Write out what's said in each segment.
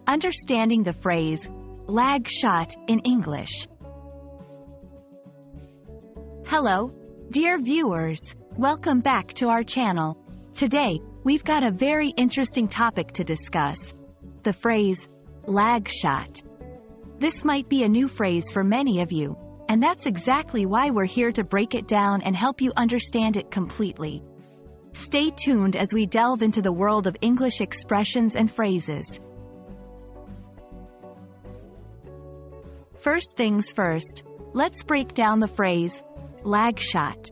Understanding the phrase, lag shot, in English. Hello, dear viewers. Welcome back to our channel. Today, we've got a very interesting topic to discuss. The phrase, lag shot. This might be a new phrase for many of you, and that's exactly why we're here to break it down and help you understand it completely. Stay tuned as we delve into the world of English expressions and phrases. First things first, let's break down the phrase, lag shot.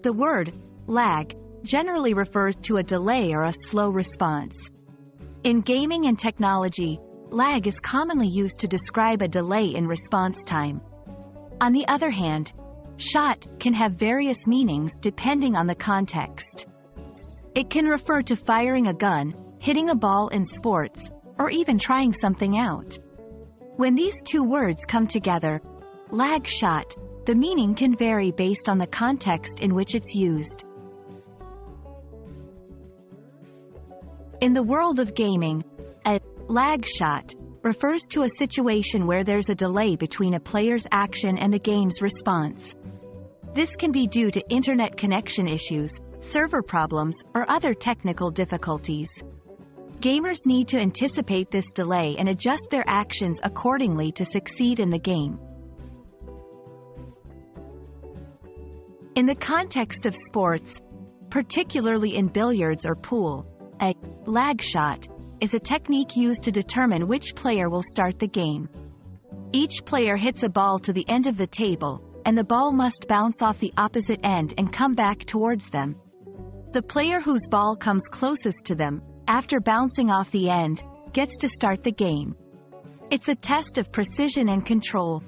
The word, lag, generally refers to a delay or a slow response. In gaming and technology, lag is commonly used to describe a delay in response time. On the other hand, shot can have various meanings depending on the context. It can refer to firing a gun, hitting a ball in sports, or even trying something out. When these two words come together, lag shot, the meaning can vary based on the context in which it's used. In the world of gaming, a lag shot refers to a situation where there's a delay between a player's action and the game's response. This can be due to internet connection issues, server problems, or other technical difficulties. Gamers need to anticipate this delay and adjust their actions accordingly to succeed in the game. In the context of sports, particularly in billiards or pool, a lag shot is a technique used to determine which player will start the game. Each player hits a ball to the end of the table, and the ball must bounce off the opposite end and come back towards them. The player whose ball comes closest to them, after bouncing off the end, gets to start the game. It's a test of precision and control.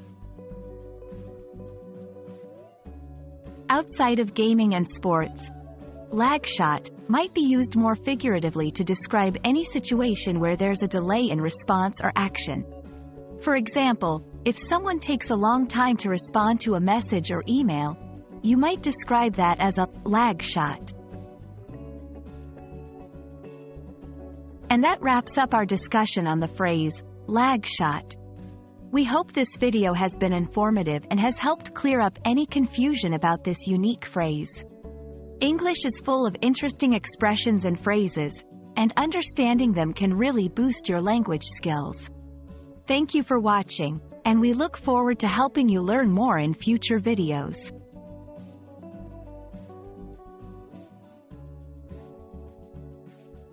Outside of gaming and sports, lag shot might be used more figuratively to describe any situation where there's a delay in response or action. For example, if someone takes a long time to respond to a message or email, you might describe that as a lag shot. And that wraps up our discussion on the phrase, lag shot. We hope this video has been informative and has helped clear up any confusion about this unique phrase. English is full of interesting expressions and phrases, and understanding them can really boost your language skills. Thank you for watching, and we look forward to helping you learn more in future videos.